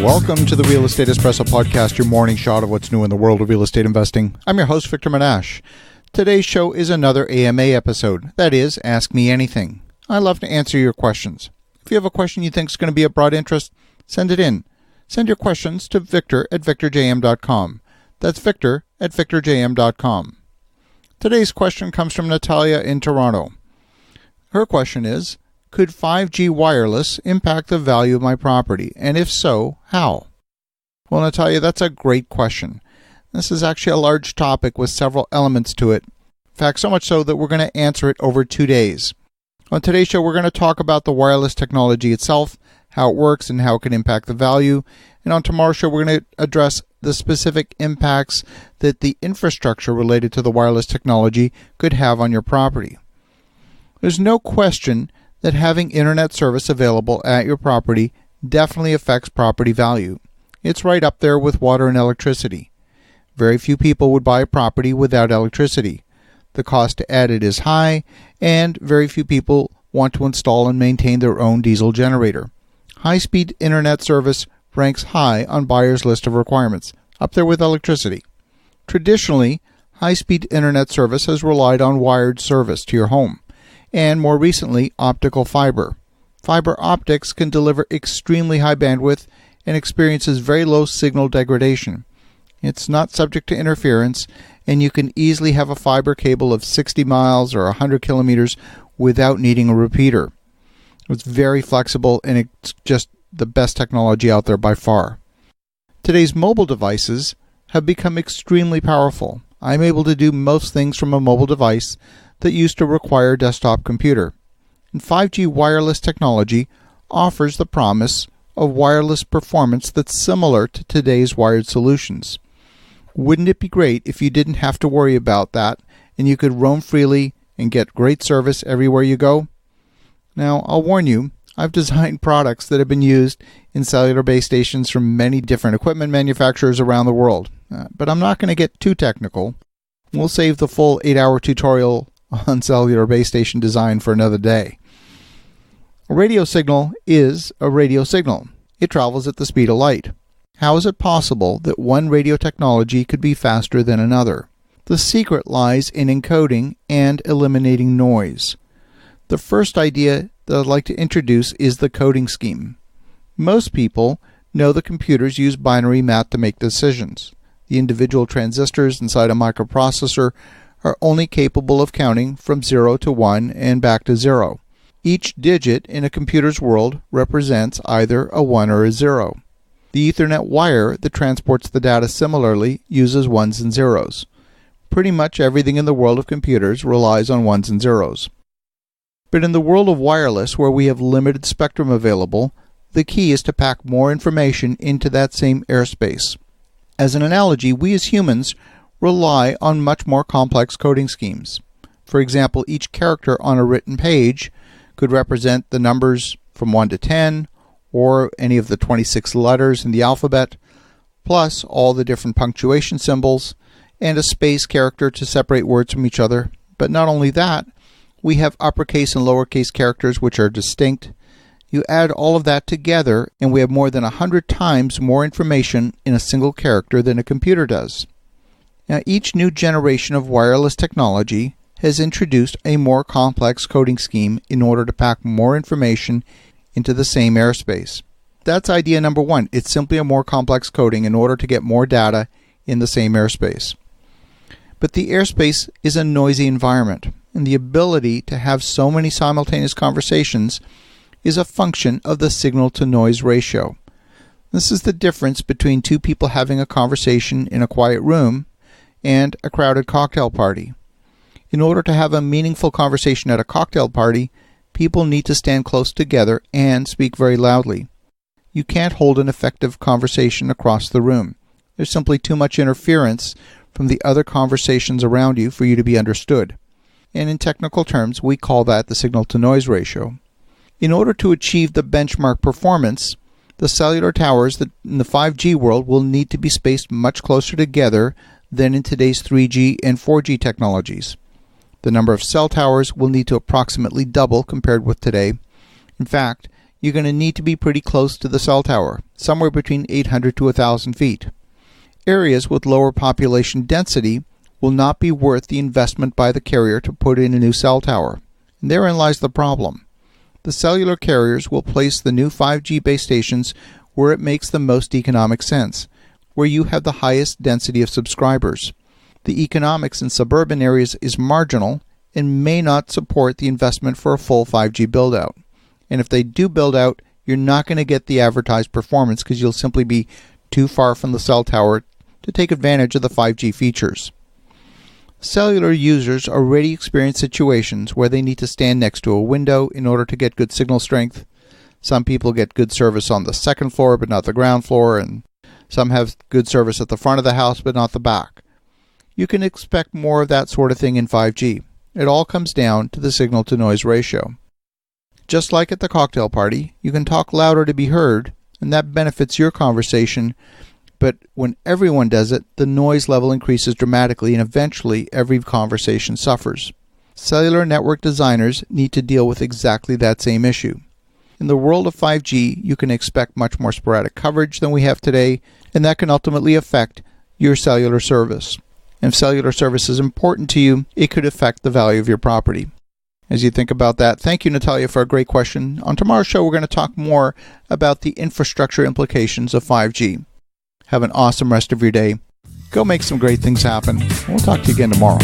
Welcome to the Real Estate Espresso Podcast, your morning shot of what's new in the world of real estate investing. I'm your host, Victor Menashe. Today's show is another AMA episode. That is, Ask Me Anything. I love to answer your questions. If you have a question you think is going to be of broad interest, send it in. Send your questions to victor@victorjm.com. That's victor@victorjm.com. Today's question comes from Natalia in Toronto. Her question is, could 5G wireless impact the value of my property? And if so, how? Well, Natalia, that's a great question. This is actually a large topic with several elements to it. In fact, so much so that we're going to answer it over 2 days. On today's show, we're going to talk about the wireless technology itself, how it works and how it can impact the value. And on tomorrow's show, we're going to address the specific impacts that the infrastructure related to the wireless technology could have on your property. There's no question that having internet service available at your property definitely affects property value. It's right up there with water and electricity. Very few people would buy a property without electricity. The cost to add it is high, and very few people want to install and maintain their own diesel generator. High-speed internet service ranks high on buyers' list of requirements, up there with electricity. Traditionally, high-speed internet service has relied on wired service to your home, and more recently, optical fiber. Fiber optics can deliver extremely high bandwidth and experiences very low signal degradation. It's not subject to interference, and you can easily have a fiber cable of 60 miles or 100 kilometers without needing a repeater. It's very flexible, and it's just the best technology out there by far. Today's mobile devices have become extremely powerful. I'm able to do most things from a mobile device that used to require a desktop computer. And 5G wireless technology offers the promise of wireless performance that's similar to today's wired solutions. Wouldn't it be great if you didn't have to worry about that and you could roam freely and get great service everywhere you go? Now, I'll warn you, I've designed products that have been used in cellular base stations from many different equipment manufacturers around the world. But I'm not going to get too technical. We'll save the full 8-hour tutorial on cellular base station design for another day. A radio signal is a radio signal. It travels at the speed of light. How is it possible that one radio technology could be faster than another? The secret lies in encoding and eliminating noise. The first idea that I'd like to introduce is the coding scheme. Most people know that computers use binary math to make decisions. The individual transistors inside a microprocessor are only capable of counting from 0 to 1 and back to 0. Each digit in a computer's world represents either a 1 or a 0. The Ethernet wire that transports the data similarly uses 1s and 0s. Pretty much everything in the world of computers relies on 1s and 0s. But in the world of wireless, where we have limited spectrum available, the key is to pack more information into that same airspace. As an analogy, we as humans rely on much more complex coding schemes. For example, each character on a written page could represent the numbers from 1 to 10, or any of the 26 letters in the alphabet, plus all the different punctuation symbols, and a space character to separate words from each other. But not only that, we have uppercase and lowercase characters which are distinct. You add all of that together, and we have more than 100 times more information in a single character than a computer does. Now, each new generation of wireless technology has introduced a more complex coding scheme in order to pack more information into the same airspace. That's idea number one. It's simply a more complex coding in order to get more data in the same airspace. But the airspace is a noisy environment, and the ability to have so many simultaneous conversations is a function of the signal-to-noise ratio. This is the difference between two people having a conversation in a quiet room and a crowded cocktail party. In order to have a meaningful conversation at a cocktail party, people need to stand close together and speak very loudly. You can't hold an effective conversation across the room. There's simply too much interference from the other conversations around you for you to be understood. And in technical terms, we call that the signal-to-noise ratio. In order to achieve the benchmark performance, the cellular towers in the 5G world will need to be spaced much closer together than in today's 3G and 4G technologies. The number of cell towers will need to approximately double compared with today. In fact, you're going to need to be pretty close to the cell tower, somewhere between 800 to 1,000 feet. Areas with lower population density will not be worth the investment by the carrier to put in a new cell tower. And therein lies the problem. The cellular carriers will place the new 5G base stations where it makes the most economic sense, where you have the highest density of subscribers. The economics in suburban areas is marginal and may not support the investment for a full 5G build-out. And if they do build out, you're not going to get the advertised performance because you'll simply be too far from the cell tower to take advantage of the 5G features. Cellular users already experience situations where they need to stand next to a window in order to get good signal strength. Some people get good service on the second floor but not the ground floor, and some have good service at the front of the house but not the back. You can expect more of that sort of thing in 5G. It all comes down to the signal-to-noise ratio. Just like at the cocktail party, you can talk louder to be heard, and that benefits your conversation, but when everyone does it, the noise level increases dramatically and eventually every conversation suffers. Cellular network designers need to deal with exactly that same issue. In the world of 5G, you can expect much more sporadic coverage than we have today, and that can ultimately affect your cellular service. And if cellular service is important to you, it could affect the value of your property. As you think about that, thank you, Natalia, for a great question. On tomorrow's show, we're going to talk more about the infrastructure implications of 5G. Have an awesome rest of your day. Go make some great things happen. We'll talk to you again tomorrow.